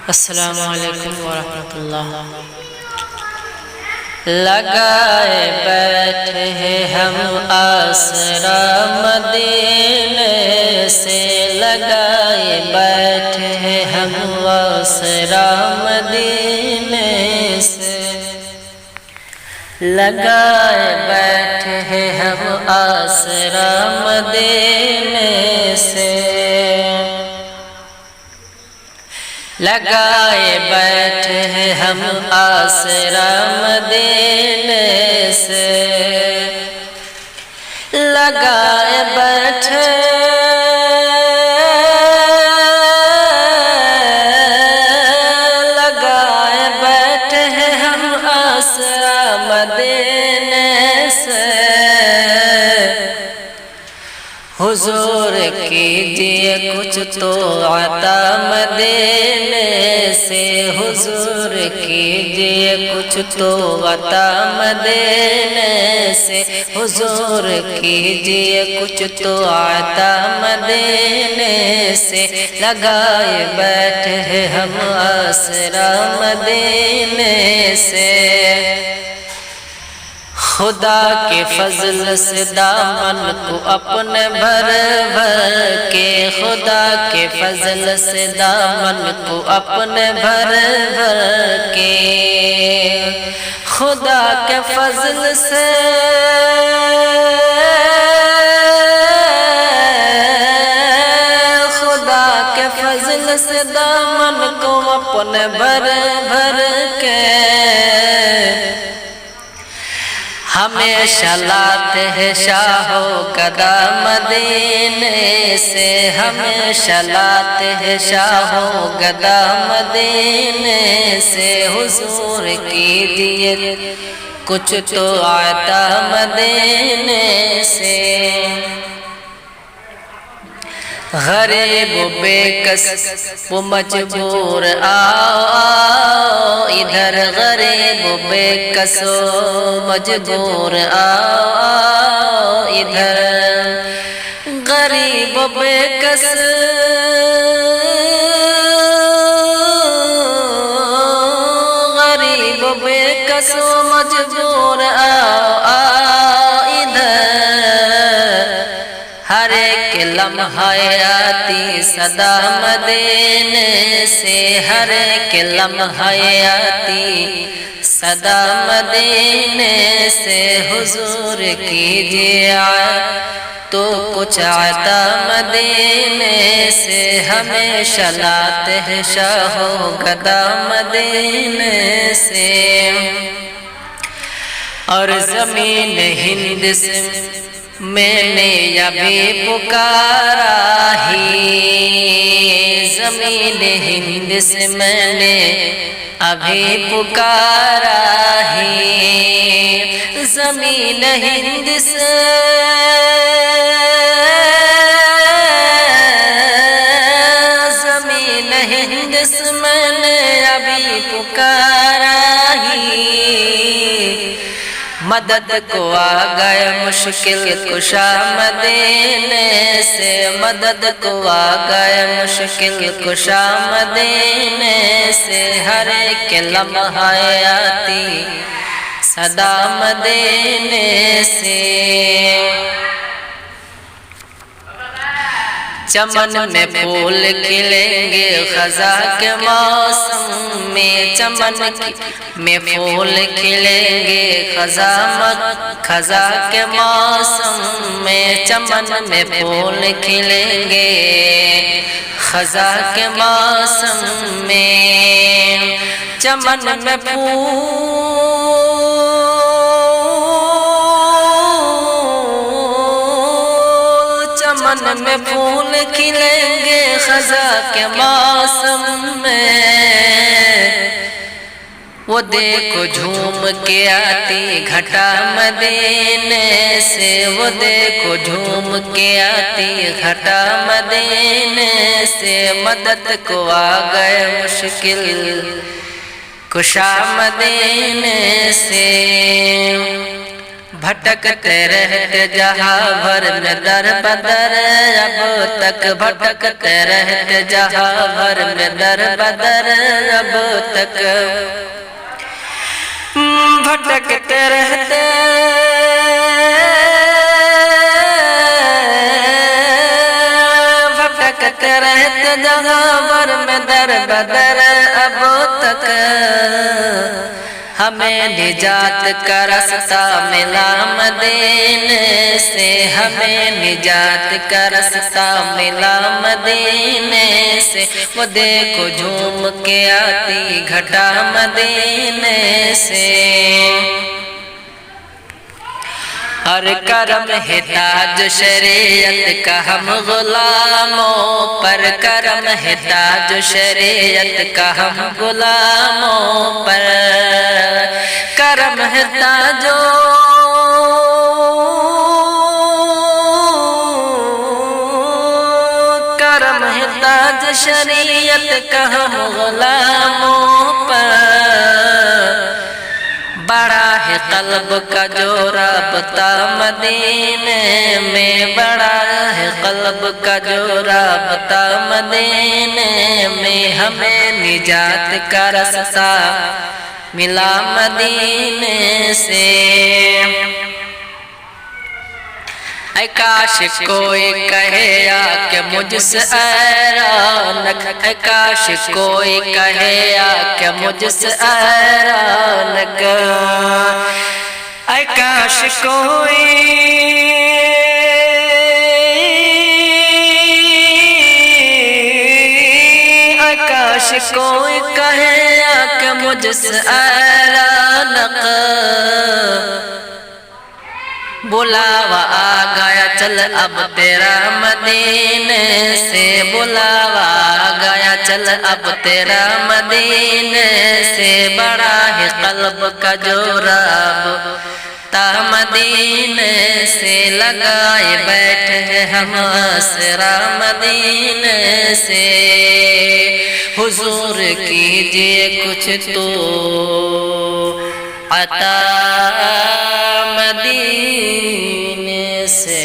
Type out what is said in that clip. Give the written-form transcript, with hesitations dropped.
السلام علیکم ورحمۃ اللہ۔ لگائے بیٹھے ہیں ہم آسرا مدینے سے، لگائے بیٹھے ہیں ہم آسرا مدینے سے، لگائے بیٹھے ہیں ہم آسرا مدینے سے، لگائے بیٹھے ہیں ہم آسرا مدینے سے، لگائے بیٹھے لگائے بیٹھے ہیں ہم آسرا مدینے سے، حضور کیجئے کچھ تو عطا مدینے سے، حضور کیجئے کچھ تو عطا مدینے سے، حضور کیجئے کچھ تو عطا مدینے سے، لگائے بیٹھے ہیں ہم آسرا مدینے سے، خدا کے فضل سے دامن کو اپنے بھر بھر کے، خدا کے فضل سے دامن کو اپنے بھر بھر کے، خدا کے فضل سے خدا کے فضل سے دامن کو اپنے بھر بھر کے، ہمیشہ لاتے ہیں شاہو گدا مدینے سے، ہمیشہ لاتے ہیں شاہو گدا مدینے سے، حضور کیجئے کچھ تو عطا مدینے سے، غریب و بے کس و مجبور آؤ آؤ ادھر، غریب و بے کس و مجبور آؤ آؤ ادھر، غریب و بے کس غریب و بے کس و مجبور آؤ آؤ ادھر، ہر ایک لمحہ آتی صدا مدینے سے، ہر ایک لمحہ آتی صدا مدینے سے، حضور کیجئے تو کچھ عطا مدینے سے، ہمیشہ لاتے ہیں شاہو گدا مدینے سے، اور زمین ہند سے میں نے ابھی پکارا ہی، زمین ہند سے میں نے ابھی پکارا ہی، زمین ہند سے زمین ہند سے میں نے ابھی پکارا ہی، مدد کو آ گئے مشکل کشا مدینے سے، مدد کو آ گئے مشکل کشا مدینے سے، ہر ایک لمحہ آتی صدا مدینے سے، چمن میں پھول کھلیں گے خزاں کے موسم میں، چمن میں پھول کھلیں گے خزاں کے موسم میں، چمن میں پھول کھلیں گے خزاں کے موسم میں، چمن میں چمن میں پھول کھلیں گے خزاں کے موسم میں، وہ دیکھو جھوم کے آتی گھٹا مدینے سے، وہ دیکھو جھوم کے آتی گھٹا مدینے سے، مدد کو آ گئے مشکل کشا مدینے سے، بھٹکتے رہتے جہاں بھر میں در بدر، اب تک بھٹکتے رہتے جہاں بھر میں در بدر، اب تک بھٹکتے رہتے بھٹکتے رہتے جہاں بھر میں در بدر، اب تک ہمیں نجات کا راستہ ملا مدینے سے، ہمیں نجات کا راستہ ملا مدینے سے، وہ دیکھو جھوم کے آتی گھٹا مدینے سے۔ اور کرم ہے تاج شریعت کا ہم غلاموں پر، کرم ہے تاج شریعت کا ہم غلاموں پر، کرم ہے تاج کرم ہے تاج شریعت کا ہم غلاموں پر، بڑا ہے قلب کا جو رابطہ مدینے میں، بڑا ہے قلب کا جو رابطہ مدینے میں، ہمیں نجات کا راستہ ملا مدینے سے۔ اے کاش کوئی کہے آ کہ مجھ سے ایرانک، اے کاش کوئی کہے آ کہ مجھ سے ایرانک، اے کاش کوئی اے کاش کوئی کہے آ کہ مجھ سے ایرانک، بلاوا آ گیا چل اب تیرا مدینے سے، بلاوا آ گیا چل اب تیرا مدینے سے، بڑا ہے قلب کا جو رابطہ مدینے سے، لگائے بیٹھے ہیں ہم آسرا مدینے سے، حضور کیجئے کچھ تو عطا مدینے سے۔